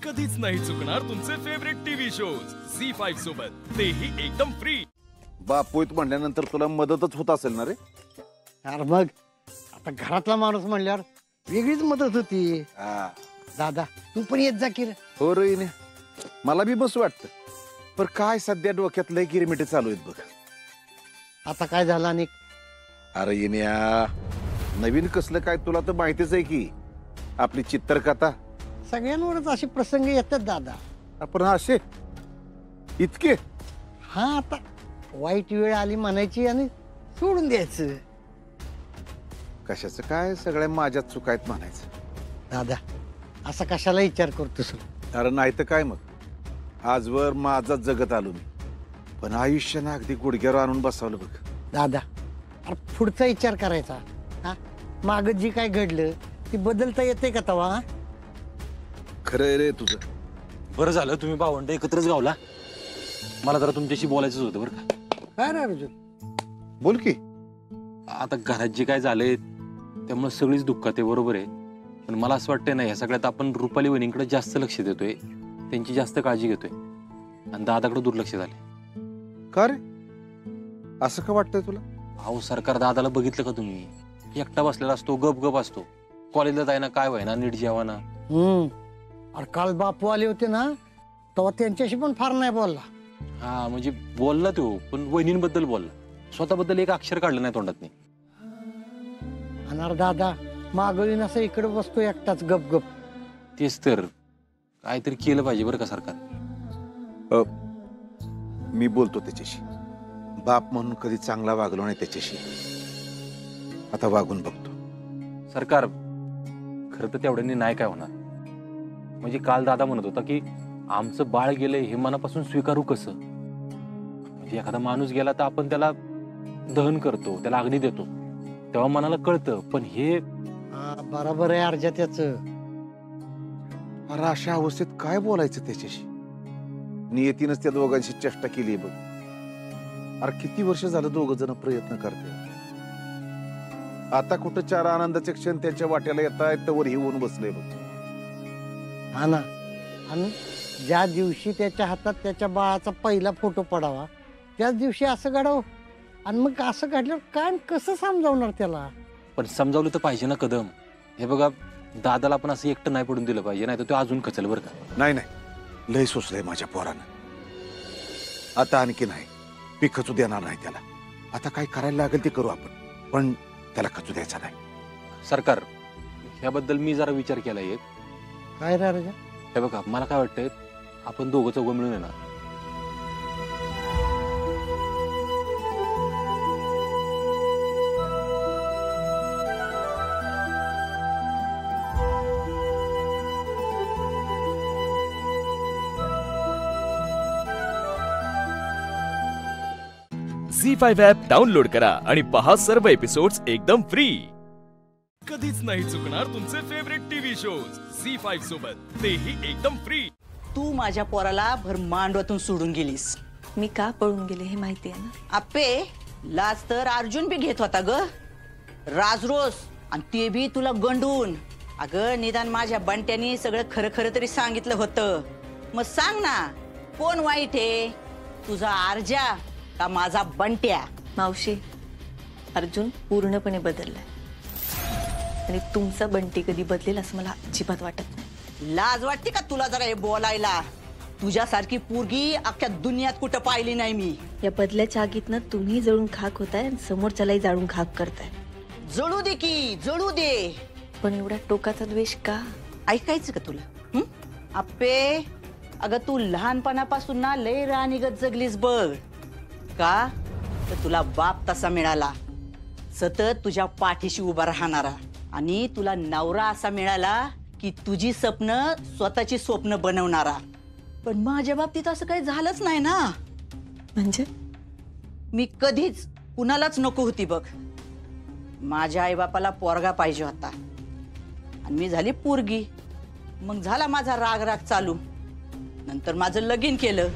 कधीच नाही चुकणार तुमचे फेवरेट टीव्ही शोज झी5 सोबत, तेही एकदम फ्री। बापोईत म्हणल्यानंतर तुला मदतच होत असेल ना रे? यार मग आता घरातला माणूस म्हणल्यावर वेगळीच मदत होती। दादा तू पण येत जा की रे। हो रे, मला बी बस वाटतं, पण काय सध्या डोक्यात लय किरमिटे चालू आहेत बघ। आता काय झालं अनेक? अरे येण्या, नवीन कसलं काय तुला तर माहितीच आहे की आपली चित्रकथा। सगळ्यांवरच असे प्रसंग येतात दादा। आपण असे इतके हा, आता वाईट वेळ आली म्हणायची आणि सोडून द्यायचं। कशाचं काय, सगळ्या माझ्यात चुकायत म्हणायचं। दादा असा कशाला विचार करतोस? अरे नाही तर काय, मग आजवर माझा जगत आलो मी, पण आयुष्यानं अगदी गुडघ्यावर आणून बसवलं बघ। दादा अरे पुढचा विचार करायचा। हा, माग जी काय घडलं ती बदलता येते का तवा? खरंय रे तुझं। बरं झालं तुम्ही भावंड एकत्रच गावला, मला जरा तुमच्याशी बोलायचंच होतं बरं का। काय रे अर्जुन? बोल की। आता घरात जे काय झालंय त्यामुळे सगळीच दुःखात आहे, बरोबर आहे, पण मला असं वाटतंय ना, ह्या सगळ्यात आपण रुपाली वहिनींकडे जास्त लक्ष देतोय, त्यांची जास्त काळजी घेतोय आणि दादाकडे दुर्लक्ष झाले। का रे, असं का वाटतंय तुला? अहो सरकार दादाला बघितलं का तुम्ही? एकटा बसलेला असतो, गप गप असतो, कॉलेजला जायना, काय व्हायना, नीट जेवाना। अरे काल बापू आले होते ना, तेव्हा त्यांच्याशी पण फार नाही बोलला। हा म्हणजे बोलला तो, पण वहिनींबद्दल बोलला, स्वतःबद्दल एक अक्षर काढलं नाही तोंडात नाही। अनार दादा मागळीन असं इकडे बसतो एकटाच गप गप। तेच तर, काहीतरी केलं पाहिजे बरं का सरकार। मी बोलतो त्याच्याशी, बाप म्हणून कधी चांगला वागलो नाही त्याच्याशी, आता वागून बघतो। सरकार खरं तर तेवढ्यांनी नाही काय होणार, म्हणजे काल दादा म्हणत होता की आमचं बाळ गेलंय हे मनापासून स्वीकारू कसं? म्हणजे एखादा माणूस गेला तर आपण त्याला दहन करतो, त्याला अग्नी देतो, तेव्हा मनाला कळतं, पण हे बरोबर आहे अर्जा त्याच। अरे अशा अवस्थेत काय बोलायचं त्याच्याशी? नियतीनच त्या दोघांशी चेष्टा केली बघ। अरे किती वर्ष झालं दोघ जण प्रयत्न करते, आता कुठं चार आनंदाचे क्षण त्यांच्या वाट्याला येत आहेत तर वर येऊन बसले बघ। हा ना, आणि ज्या दिवशी त्याच्या हातात त्याच्या बाळाचा पहिला फोटो पडावा त्याच दिवशी असं घडावं, आणि मग असं घडल्यावर काय कसं समजावणार त्याला? पण समजावलं तर पाहिजे ना कदम। हे बघा, दादाला पण असं एकटं नाही पडून दिलं पाहिजे, नाही तर तो अजून खचल बरं का। नाही नाही, लय सोसलंय माझ्या पोरानं, आता आणखी नाही, मी खचू देणार नाही त्याला। आता काय करायला लागेल ते करू आपण, पण त्याला खचू द्यायचा नाही। सरकार ह्याबद्दल मी जरा विचार केला एक। काय रे राजा? हे बघा, मला काय वाटतंय, आपण दोघं चौघं मिळून आहे ना, झी5 ॲप डाउनलोड करा आणि पहा सर्व एपिसोड्स एकदम फ्री। कधीच नाही चुकणार तुमचे फेवरेट टीव्ही शोज झी5 सोबत, तेही एकदम फ्री। तू माझ्या पोराला भर मांडवातून सोडून गेलीस। मी का पळून गेले हे माहिती आहे ना? आप्पे, लाज तर अर्जुन बी घेत होता ग, राजरोस, आणि ते बी तुला गंडून। अगं निदान माझ्या बंट्यानी सगळं खरं खरं तरी सांगितलं होतं, मग सांग ना कोण वाईट आहे, तुझा अर्जा का माझा बंट्या? मावशी, अर्जुन पूर्णपणे बदललाय आणि तुमचा बंटी कधी बदलेल असं मला अजिबात वाटत नाही। लाज वाटते का तुला जरा हे बोलायला? तुझ्यासारखी पोरगी अख्ख्या दुनियात कुठं पाहिली नाही मी। या बदल्याच्या आगीतनं तुम्ही जळून खाक होताय आणि समोरच्यालाही जाळून खाक करताय। जळू दे की जळू दे, पण एवढा टोकाचा द्वेष का? ऐकायचं का तुला? आप्पे, अगं तू लहानपणापासून ना लय राणीगत जगलीस बघ, का तर तुला बाप तसा मिळाला, सतत तुझ्या पाठीशी उभा राहणारा, आणि तुला नवरा असा मिळाला की तुझी स्वप्न स्वतःची स्वप्न बनवणारा। पण माझ्या बाबतीत असं काही झालंच नाही ना। म्हणजे मी कधीच कुणालाच नको होती बघ। माझ्या आईबापाला पोरगा पाहिजे होता आणि मी झाली पोरगी, मग झाला माझा राग राग चालू, नंतर माझं लगीन केलं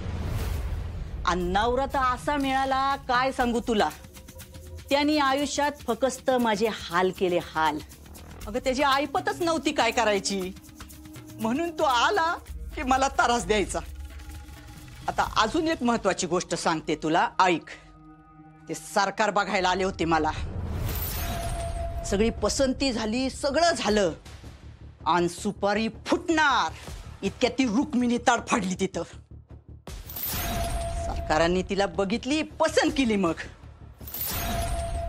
आणि नवरा तर असा मिळाला काय सांगू तुला, त्यांनी आयुष्यात फक्त माझे हाल केले हाल। अगं त्याची ऐपतच नव्हती काय करायची, म्हणून तो आला की मला त्रास द्यायचा. आता अजून एक महत्वाची गोष्ट सांगते तुला, ऐक. ते सरकार बघायला आले होते मला. सगळी पसंती झाली, सगळं झालं, आणि सुपारी फुटणार इतक्यात ती रुक्मिणी तडफडली तिथं. सरकारांनी तिला बघितली, पसंत केली. मग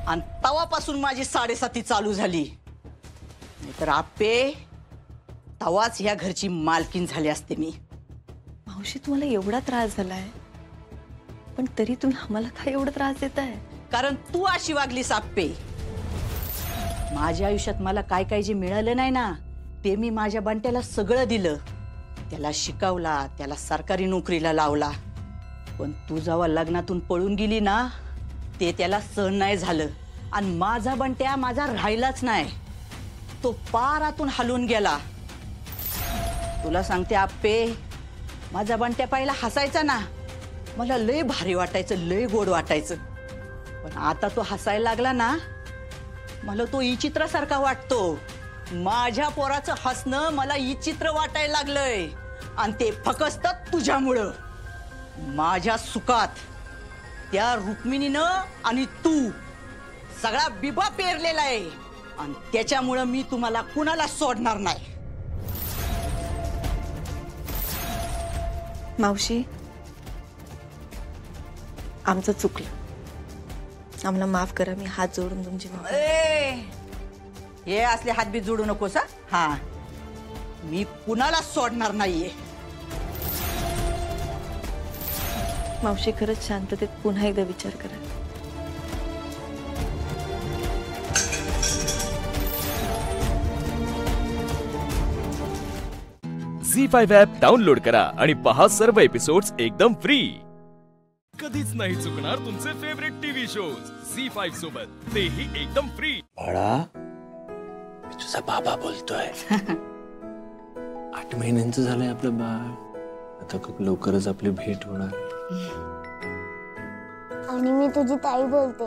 आणि तवापासून माझी 7.5 चालू झाली. नाहीतर आप्पे तवाच ह्या घरची मालकीन झाली असते मी. मावशी तुम्हाला एवढा त्रास झालाय, पण तरी तुम्ही आम्हाला काय एवढा त्रास देताय? कारण तू अशी वागलीस आप्पे. माझ्या आयुष्यात मला काय काय जे मिळालं नाही ना, ते मी माझ्या बंट्याला सगळं दिलं. त्याला शिकवला, त्याला सरकारी नोकरीला लावला. पण तू जेव्हा लग्नातून पळून गेली ना, ते त्याला सहन नाही झालं. आणि माझा बंट्या माझा राहिलाच नाही, तो पारातून हलून गेला. तुला सांगते आप्पे, माझा बंट्या पहिला हसायचा ना, मला लय भारी वाटायचं, लय गोड वाटायचं. पण आता तो हसायला लागला ना, मला तो विचित्रासारखा वाटतो. माझ्या पोराचं हसणं मला विचित्र वाटायला लागलंय. आणि ते फक्त तुझ्यामुळं. माझ्या सुखात त्या रुक्मिणीनं आणि तू सगळा बिबा पेरलेला आहे. आणि त्याच्यामुळं मी तुम्हाला कुणाला सोडणार नाही. मावशी, आमचं चुकलं, आम्हाला माफ करा. मी हात जोडून तुमची माफी. हे असले हातबीत जोडू नकोस. हा, मी कुणाला सोडणार नाहीये. मावशी, खरंच शांततेत पुन्हा एकदा विचार करा. झी5 ॲप डाउनलोड करा आणि पहा सर्व एपिसोड्स एकदम फ्री. कधीच नाही चुकणार तुमचे फेवरेट टीव्ही शोज झी5 सोबत, तेही एकदम फ्री. बाळा, मी तुझा बाबा बोलतोय. 8 महिन्यांचं झालंय आपलं बाळ. आता खूप लवकरच आपली भेट होणार. आणि मी तुझी ताई बोलते,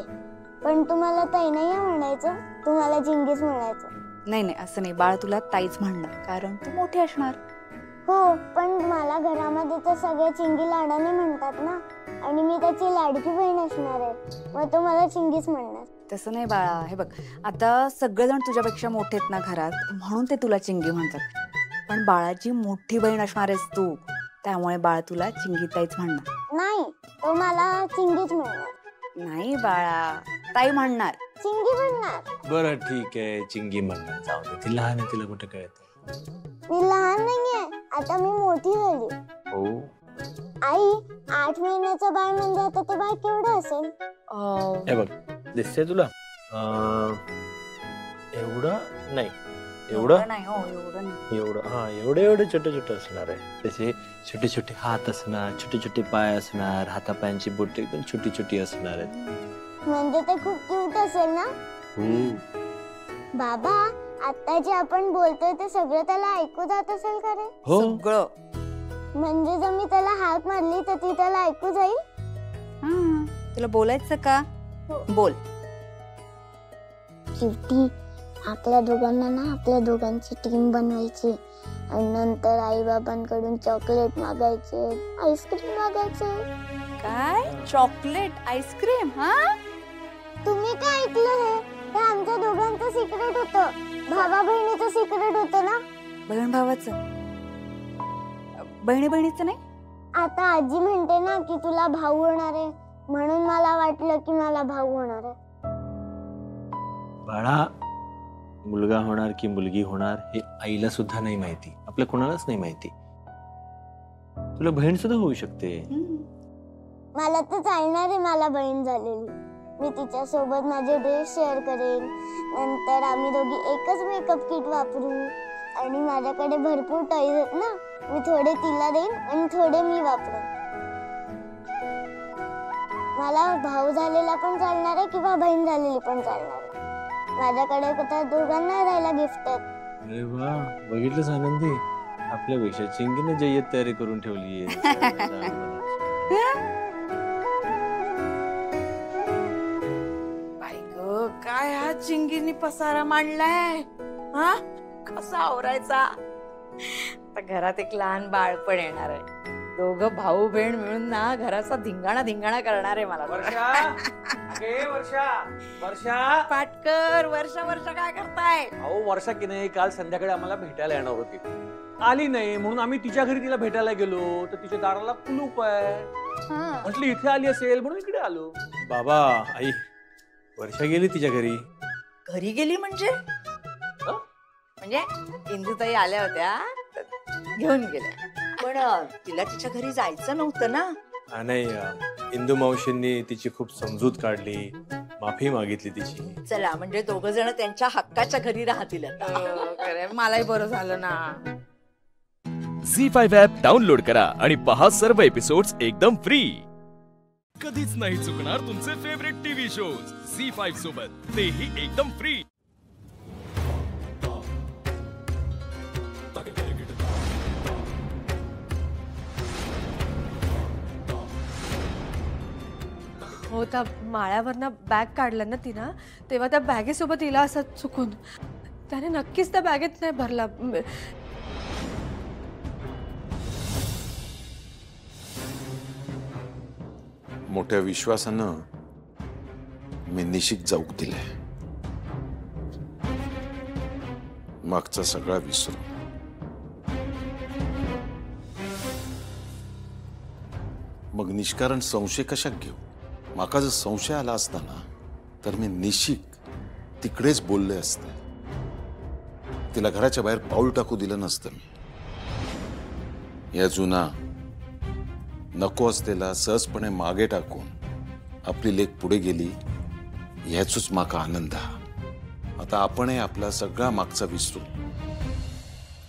पण तुम्हाला ताई नाही म्हणायचं, तुम्हाला चिंगीच म्हणायचं. नाही नाही, असं नाही. बाळ तुला ताईच म्हणणार, कारण तू मोठी असणार. हो, पण मला घरामध्ये तर सगळे चिंगी लाडाने म्हणतात ना, आणि मी त्याची लाडकी बहीण असणार आहे, मग तो मला चिंगीच म्हणणार. तसं नाही बाळा. हे बघ, आता सगळेजण तुझ्यापेक्षा मोठे आहेत ना घरात, म्हणून ते तुला चिंगी म्हणतात. पण बाळाची मोठी बहीण असणार आहेस तू, त्यामुळे बाळ तुला चिंगी ताईच म्हणणार. नाही, तो मला चिंगीच म्हणणार. नाही बाळा, ताई म्हणणार. चिंगी म्हणणार. बरं ठीक आहे, चिंगी म्हणणार. जाऊ दे, ती लहान आहे, तिला कुठं कळत. मी लहान नाहीये, आता मी मोठी झाली. हो. आई, 8 महिन्याचं बाळ म्हणजे आता ते बाळ केवढं असेल? हे बघ, दिसतंय तुला एवढं नाही, एवढं नाही. हो, एवढं नाही. एवढं. हा, एवढे छोटे छोटे असणार आहे. त्याचे छोटे छोटे हात असणार, छोटे छोटे पाय असणार, हातापायांची बोटे एकदम छोटी छोटी असणार आहेत. म्हणजे ते खूप क्यूट असेल ना? बाबा, आता जे आपण बोलतोय ते सगळं त्याला ऐकू जात असेल का रे? हो. सगळं. म्हणजे जर मी त्याला हाक मारली तर ती त्याला ऐकू जाईल? तुला बोलायचं का? बोल. क्यूटी, आपल्या दोघांना ना आपल्या दोघांची टीम बनवायची आणि नंतर आई बाबांकडून चॉकलेट मागायचे, आईस्क्रीम मागायचे. काय? Chocolate ice cream? हा, तुम्ही काय ऐकलं? हे आमच्या दोघांचं सिक्रेट होतं. भावा बहिणीचं सिक्रेट होतं ना. बहीण भावाचं? बहिणी बहिणीचं नाही. आता आजी म्हणते ना की तुला भाऊ होणार आहे, म्हणून मला वाटलं की मला भाऊ होणार आहे. बाळा, मुलगा होणार की मुलगी होणार हे आईला सुद्धा नाही माहिती, आपल्या कोणालाच नाही माहिती. तुला बहीण सुद्धा होऊ शकते. मला तर चालणार आहे मला बहीण झालेली. मी तिच्या सोबत माझे ड्रेस शेअर करेन, नंतर आम्ही दोघी एकच मेकअप किट वापरू, आणि माझ्याकडे भरपूर टॉयज आहेत ना, मी थोडे तिला देईन आणि थोडे मी वापरेन. मला भाऊ झालेला पण चालणार आहे किंवा बहीण झालेली पण चालणार आहे. माझ्याकडे तर दोघांना राहायला गिफ्ट आहेत. अरे वा, बघितलंस आनंदी, आपल्यापेक्षा चिंगीने जय्यत तयारी करून ठेवली आहे. काय हा चिंगीनी पसारा मांडलाय? हा, कसा आवरायचा? आता घरात एक लहान बाळ पण येणार आहे. दोघं भाऊ बहीण मिळून ना घराचा धिंगाणा धिंगाणा करणार आहे मला. वर्षा पाटकर, वर्षा वर्षा काय करताय? अहो वर्षा की नाही काल संध्याकाळी आम्हाला भेटायला येणार होती, आली नाही म्हणून आम्ही तिच्या घरी तिला भेटायला गेलो तर तिच्या दाराला कुलूप आहे. म्हटलं इथे आली असेल म्हणून इकडे आलो. बाबा आई वर्षा गेली तिच्या घरी. घरी गेली म्हणजे इंदुताई आल्या होत्या घेऊन गेल्या. पण तिला तिच्या घरी जायचं नव्हतं ना? नाही, इंदू मावशींनी तिची खूप समजूत काढली, माफी मागितली तिची. चला म्हणजे दोघ जण त्यांच्या हक्काच्या घरी राहतील आता. मलाही बरं झालं ना. झी5 ॲप डाउनलोड करा आणि पहा सर्व एपिसोड्स एकदम फ्री. कधीच नाही चुकणार तुमचे फेवरेट टीव्ही शोज झी5 सोबत, तेही एकदम फ्री. हो, त्या माळ्यावरनं बॅग काढलं ना तिनं, तेव्हा त्या बॅगेसोबत तिला असं चुकून त्याने नक्कीच त्या बॅगेत नाही भरला. मोठ्या विश्वासानं मी निशिक जाऊक दिले. मागचा सगळा विसरू. मग निष्कारण संशय कशात घेऊ? माका जर संशय आला असता ना तर मी निशिक तिकडेच बोलले असते. तिला घराच्या बाहेर पाऊल टाकू दिलं नसतं मी. या जुना नको असलेला सहजपणे मागे टाकून आपली लेक पुढे गेली, ह्याचूच माका आनंद हा. आता आपणही आपला सगळा मागचा विसरू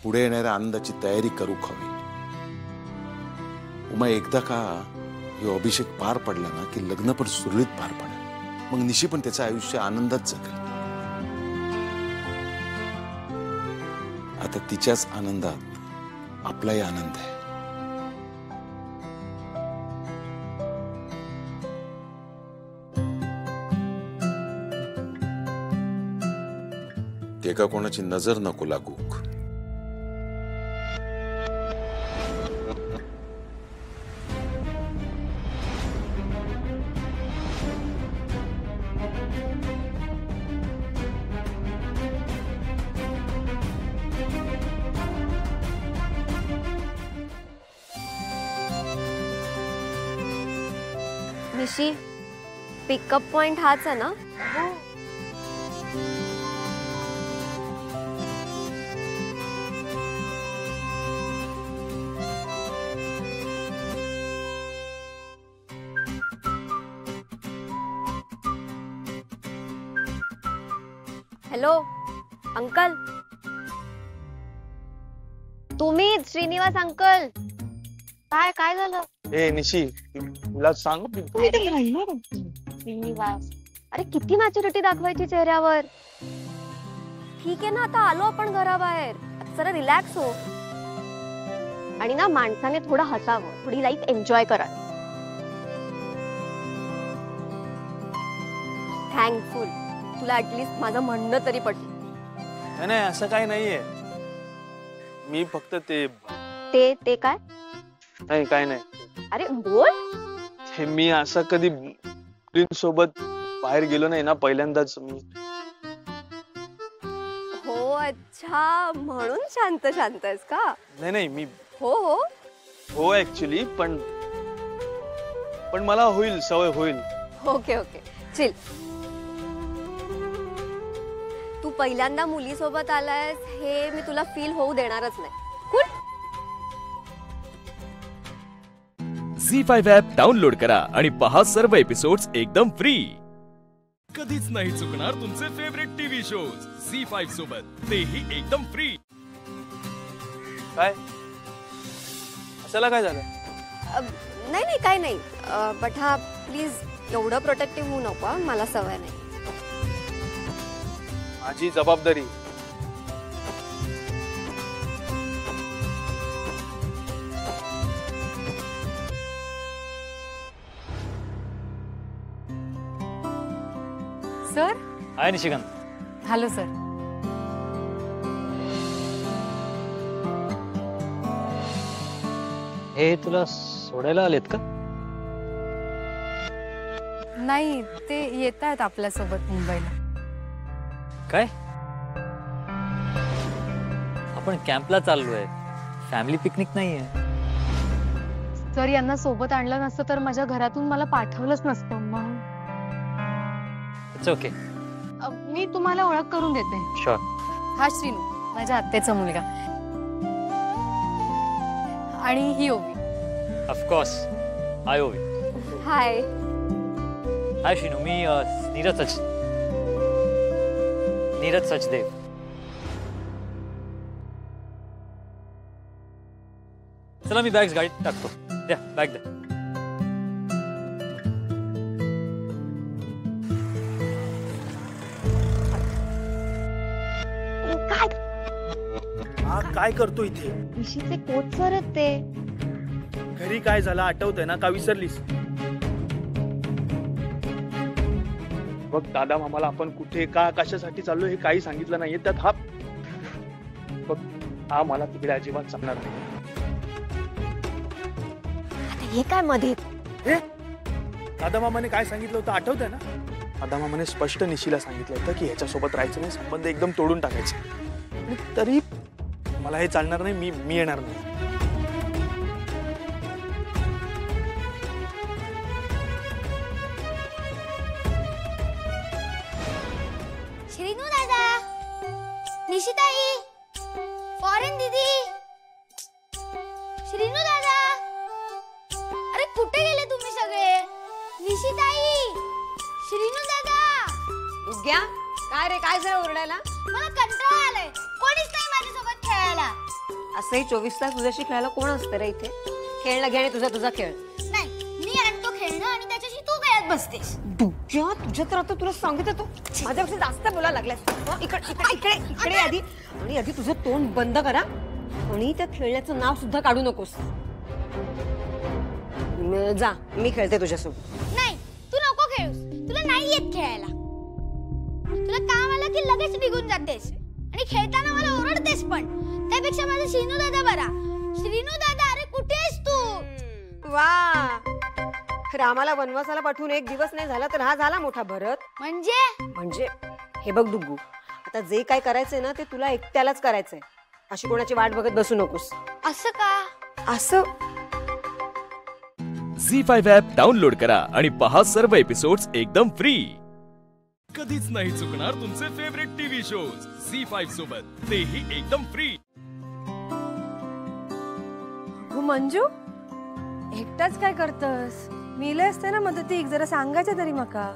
पुढे येणाऱ्या आनंदाची तयारी करू हवी. उमा एकदा का हे अभिषेक पार पडला ना की लग्न पण सुरळीत पार पडेल. मग निशी पण त्याचं आयुष्य आनंदात जगेल. आता तिच्याच आनंदात आपलाही आनंद आहे. ते का कोणाची नजर नको लागू. निशी, पिकअप पॉइंट हाच आहे ना? हॅलो अंकल, तुम्ही श्रीनिवास अंकल. काय काय झालं? ए निशी, तुला सांगू श्रीनिवास, अरे किती मॅच्युरिटी दाखवायची चेहऱ्यावर. ठीक आहे ना, आता आलो आपण घराबाहेर, जरा रिलॅक्स हो. आणि ना माणसाने थोडं हसावं, थोडी लाईफ एन्जॉय करा. थँकफुल, तुला ऍटलीस्ट माझं म्हणणं तरी पटलं. नाही असं काही नाहीये. मी फक्त ते काय नाही, काय नाही. अरे बोल. मी असं कधी सोबत बाहेर गेलो नाही ना, पहिल्यांदाच मी. हो अच्छा, म्हणून शांत शांत आहेस का? नाही मी हो हो हो ऍक्च्युली, पण मला होईल, सवय होईल. Okay okay chill. तू पहिल्यांदा मुलीसोबत आलायस हे मी तुला फील होऊ देणारच नाही. झी5 ॲप डाउनलोड करा आणि पहा सर्व एपिसोड्स एकदम फ्री. कधीच नाही चुकणार तुमचे फेवरेट टीव्ही शोज झी5 सोबत, तेही एकदम फ्री. काय असायला काय झालं? नाही नाही काय नाही, बट हा प्लीज एवढं प्रोटेक्टिव्ह होऊ नको, मला सवय नाही. माझी जबाबदारी. सर. आहे निशिकांत. Hello sir. हे तुला सोडायला आलेत का? नाही, ते येत आहेत आपल्यासोबत मुंबईला. काय? आपण कॅम्पला चाललोय, फॅमिली पिकनिक नाहीये. जर यांना सोबत आणलं नसतं तर माझ्या घरातून मला पाठवलंच नसतं. मग इट्स ओके. मी तुम्हाला ओळख करून देते. शुअर. हा श्रीनू, माझ्या आत्याचा मुलगा. आणि ही ओवी. ऑफकोर्स, हाय ओवी. हाय. हाय श्रीनू, मी नीरज सचदेव. चला मी बॅग्स गाडीत टाकतो. द्या बॅग द्या. काय करतो इथे? ऋषीचे कोच सर आहेत ते. घरी काय झालं आठवतंय ना, का विसरलीस? बघ दादा मामाला आपण कुठे का कशासाठी चाललो हे काही सांगितलं नाहीये. त्यात हा बघ, हा मला तिकडे अजिबात चालणार नाही. हे काय मध्ये? दादा मामाने काय सांगितलं होतं आठवतंय ना? दादा मामाने स्पष्ट निशीला सांगितलं होतं की ह्याच्यासोबत राहायचं नाही, संबंध एकदम तोडून टाकायचे. तरी मला हे चालणार नाही, मी येणार नाही. श्रीनू दादा, निशिताई, फॉरेन दीदी, श्रीनू दादा, अरे कुठे गेले तुम्ही सगळे? निशिताई, श्रीनू दादा. उग्या, काय रे, काय झालं ओरडायला? मला कंटाळा आलाय, कोणीच नाही माझ्यासोबत खेळायला. असंही 24 तास तुझ्याशी खेळायला कोण असतं रे इथे? खेळणं घे आणि तुझा खेळ. नाही, मी आणतो खेळणं आणि त्याच्याशी तू खेळत बसतेस. तुझ्या तर आता तुला सांगितलं, तू माझ्यापेक्षा जास्त बोलायला लागलास. इकडे आधी तुझं तोंड बंद करा आणि त्या खेळण्याचं नाव सुद्धा काढू नकोस. जा, मी खेळते तुझ्यासोबत. नाही, तू नको खेळूस, तुला नाही येत खेळायला. तुला काम आलं की लगेच निघून जातेस आणि खेळताना मला ओरडतेस. पण त्यापेक्षा माझा श्रीनू दादा बरा. श्रीनू दादा, अरे कुठे आहेस तू? वा, रामाला वनवासाला पाठवून 1 दिवस नाही झाला तर हा झाला मोठा भरत. म्हणजे हे बघ डुग्गू, आता जे काय करायचंय ना ते तुला एकट्यालाच करायचंय. अशी कोणाची वाट बघत बसू नकोस. असं का? असं झी5 ॲप डाउनलोड करा आणि पहा सर्व एपिसोड्स एकदम फ्री. कधीच नाही चुकणार तुमचे फेवरेट टीव्ही शोज झी5 सोबत, तेही एकदम फ्री. मंजू, एकटाच काय करतस? मीले असते ना मदतीक, जरा सांगायचं तरी मका.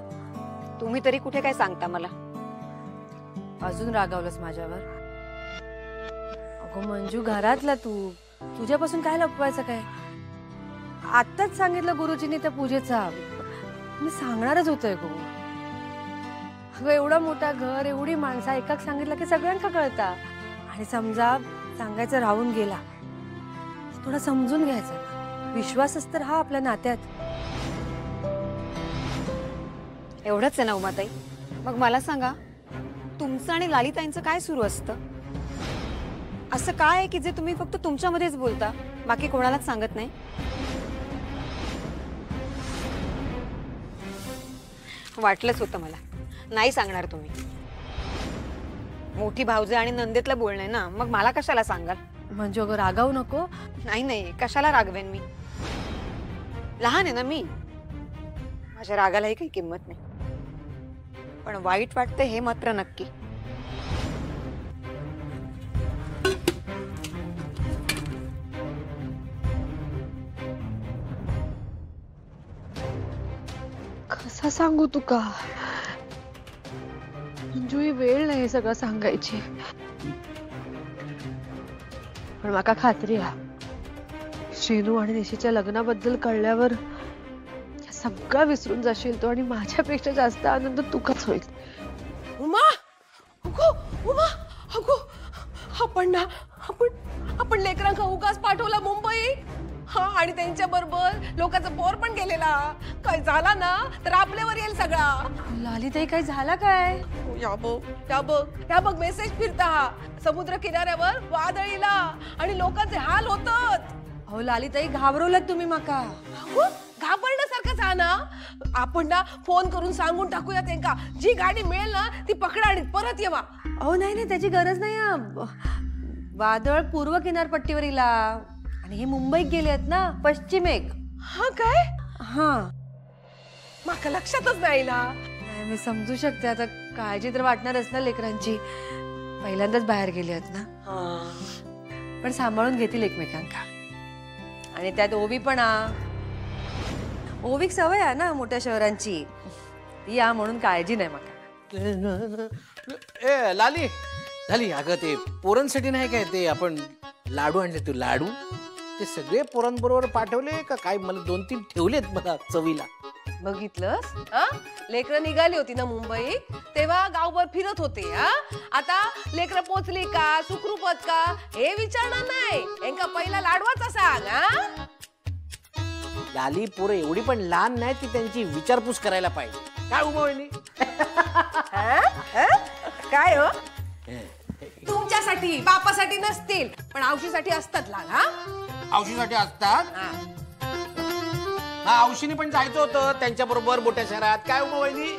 तुम्ही तरी कुठे काय सांगता मला? अजून रागावलंस माझ्यावर? अगो मंजू, घरातला तू, तुझ्यापासून काय लपवायचं काय? आत्ताच सांगितलं गुरुजींनी त्या पूजेचा. मी सांगणारच होतोय गो. अगं एवढा मोठा घर, एवढी माणसं, एकाच सांगितलं की सगळ्यांका कळता. आणि समजा सांगायचं राहून गेला, थोडा समजून घ्यायचा. विश्वासच तर हा आपल्या नात्यात. एवढंच आहे ना उमाताई? मग मला सांगा, तुमचं आणि लालिताईंचं काय सुरू असतं? असं काय आहे की जे तुम्ही फक्त तुमच्यामध्येच बोलता, बाकी कोणालाच सांगत नाही? वाटलंच होतं मला, नाही सांगणार तुम्ही. मोठी भाऊजे आणि नंदेतलं बोलणं आहे ना, मग मला कशाला सांगाल? म्हणजे अगं रागावू नको. नाही, कशाला रागवेन मी? लहान आहे ना मी, माझ्या रागालाही काही किंमत नाही. पण वाईट वाटते हे मात्र नक्की. कसा सांगू तुका? मंजू, ही वेळ नाही सगळं सांगायची. पण माका खात्री आहे, श्रीनू आणि निशीच्या लग्नाबद्दल कळल्यावर सगळं विसरून जाशील तो आणि माझ्यापेक्षा जास्त आनंद तुकाच होईल. उमा, अगो उमा, अगो आपण लेकरांका उगाच पाठवला मुंबई. हा, आणि त्यांच्या बरोबर लोकांचा पोर पण गेलेला. काय झाला ना तर आपल्यावर येईल सगळा. लालिताई, काय झाला काय? या बघ मेसेज फिरता. समुद्र किनाऱ्यावर वादळीला आणि लोकांचे हाल होतात. अहो लालीताई घाबरवलं तुम्ही माका. घाबरण्यासारखंच आहे ना. आपण ना फोन करून सांगून टाकूया त्यांका जी गाडी मिळेल ना ती पकडा आणि परत येवा. अहो नाही त्याची गरज नाही. वादळ पूर्व किनारपट्टीवर इला आणि हे मुंबईत गेले आहेत ना पश्चिमेक. हा काय? हा माका लक्षातच नाही ना. मी समजू शकते आता काळजी तर वाटणारच ना लेकरांची. पहिल्यांदाच बाहेर गेले आहेत ना. पण सांभाळून घेतील एकमेकांका. आणि त्यात ओवी पण ओवीक सवय आहे ना मोठ्या शहरांची. ती या म्हणून काळजी नाही माका. ए लाली झाली अगं ते पोरांसाठी नाही काय ते आपण लाडू आणले तू लाडू ते सगळे पोरांबरोबर पाठवले का काय मला 2-3 ठेवलेत मला चवीला. बघितलंस लेकरं निघाली होती ना मुंबई तेव्हा गावभर फिरत होते. आता लेकरं पोचली का सुखरूपत का हे विचारणार नाही. यांका पहिला लाडवाचा सांग. लाली पोरं एवढी पण लहान नाही ती त्यांची विचारपूस करायला पाहिजे. काय उमवली काय हो तुमच्यासाठी बापासाठी नसतील पण औषधीसाठी असतात लहान. औषधीसाठी असतात. हा औषधी पण जायचं होतं त्यांच्या बरोबर मोठ्या शहरात. काय उमवली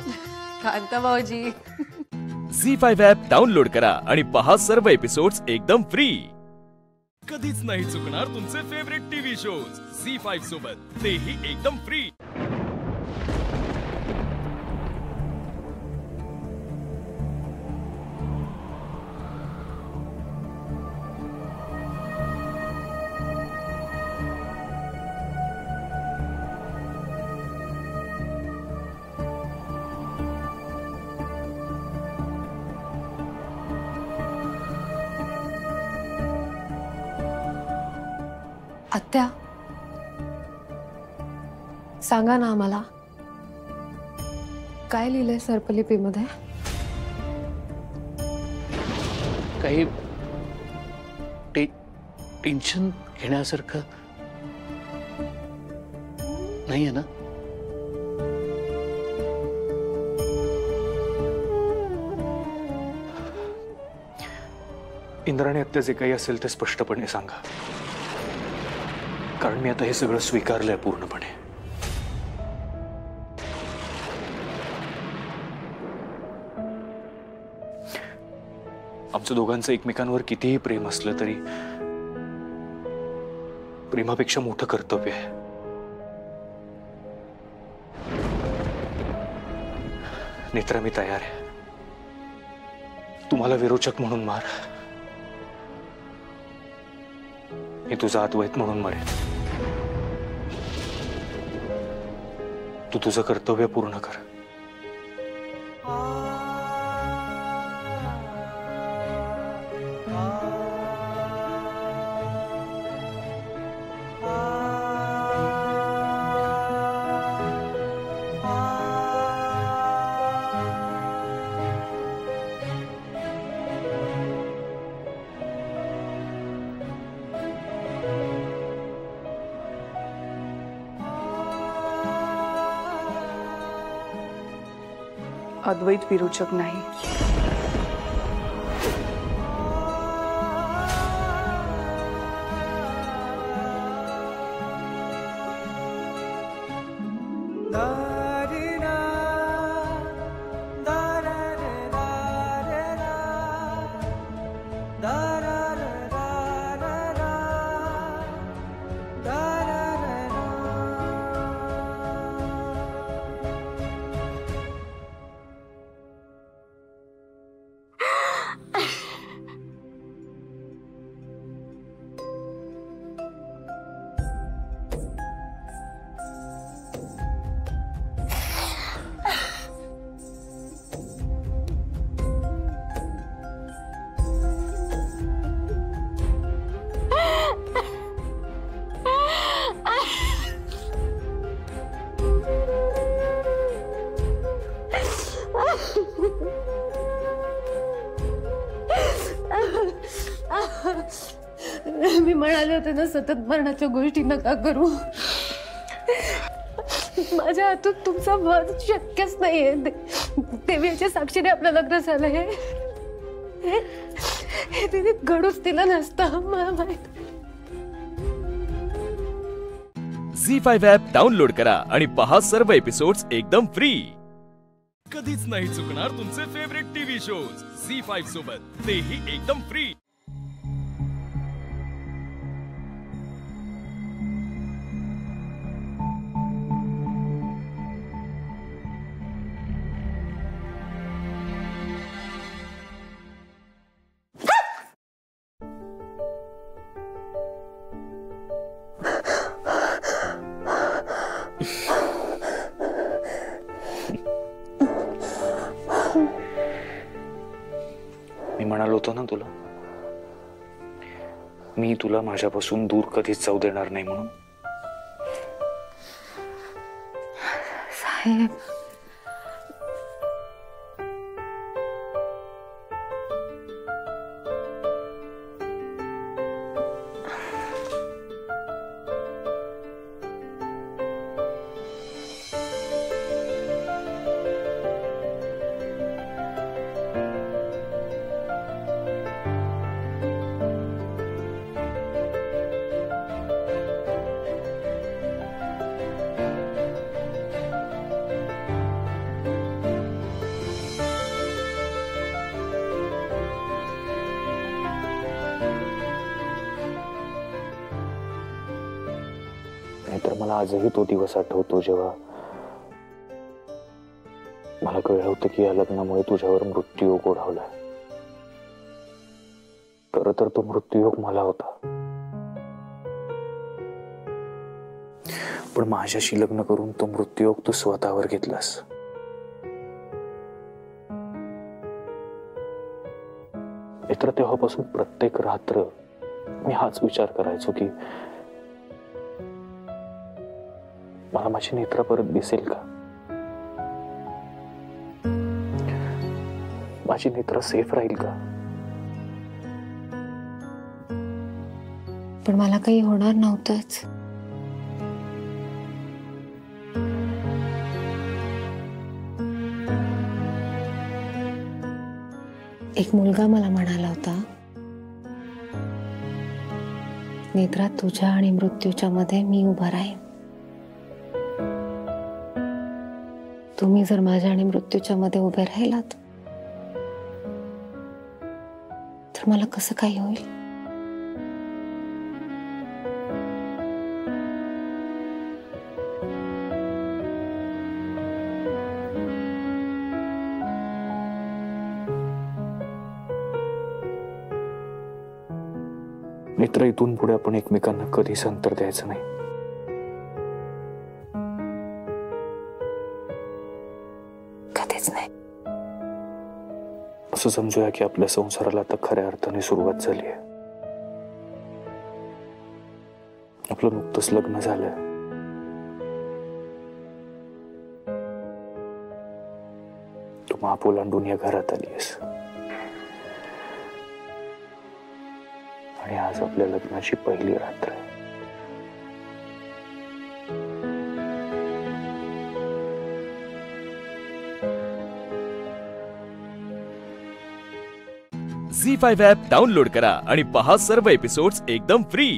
कांता भाऊजी. झी5 ॲप डाउनलोड करा आणि पहा सर्व एपिसोड्स एकदम फ्री. कधीच नाही चुकणार तुमचे फेवरेट टीव्ही शोज झी5 सोबत तेही एकदम फ्री. आत्या सांगा ना आम्हाला काय लिहिलंय सर्पलिपीमध्ये. काही टेन्शन घेण्यासारखं नाहीये ना. इंद्राणी आत्या जे काही असेल ते स्पष्टपणे सांगा कारण मी आता हे सगळं स्वीकारलंय पूर्णपणे. आमचं दोघांचं एकमेकांवर कितीही प्रेम असलं तरी प्रेमापेक्षा मोठं कर्तव्य आहे. नेत्रा मी तयार आहे. तुम्हाला विरोचक म्हणून मार मी तुझा अद्वैत म्हणून मरेन. तू तुझं कर्तव्य पूर्ण कर. अद्वैत विरोचक नाही. मी म्हणाले होते ना सतत मरणाच्या गोष्टी नका करू. माझ्या हातून तुमचा वध शक्यच नाहीये. देवीच्या साक्षीने आपलं लग्न झालं हे तिने घडूच दिलं नसतं मला माहित. झी5 ॲप डाउनलोड करा आणि पहा सर्व एपिसोड्स एकदम फ्री. कधीच नाही चुकणार तुमचे फेवरेट टीव्ही शोज झी5 सोबत, तेही एकदम फ्री. मी म्हणालो होतो ना तुला, मी तुला माझ्यापासून दूर कधीच जाऊ देणार नाही म्हणून. साहेब, नाहीतर मला आजही तो दिवस आठवतो जेव्हा मला कळलं होतं की या लग्नामुळे तुझ्यावर मृत्यूयोग ओढावलाय. खरं तर तो मृत्यूयोग मला होता, पण माझ्याशी लग्न करून तो मृत्यूयोग तू स्वतःवर घेतलास. मित्र, तेव्हापासून प्रत्येक रात्र मी हाच विचार करायचो की मला माझी नेत्रा परत दिसेल का, माझी नेत्रा सेफ राहील का. पण मला काही होणार नव्हतंच. एक मुलगा मला म्हणाला होता, नेत्रा, तुझ्या आणि मृत्यूच्या मध्ये मी उभा राहीन. तुम्ही जर माझ्या आणि मृत्यूच्या मध्ये उभे राहिलात तर मला कसं काही होईल. मित्र, इथून पुढे आपण एकमेकांना कधीच अंतर द्यायचं नाही. कधीच नाही. असं समजूया की आपल्या संसाराला आता खऱ्या अर्थाने सुरुवात झाली आहे. आपलं नुकतंच लग्न झालंय. तू माप ओलांडून या घरात आलीस आणि आज आपल्या लग्नाची पहिली रात्र आहे. झी5 ॲप डाउनलोड करा आणि पहा सर्व एपिसोड्स एकदम फ्री.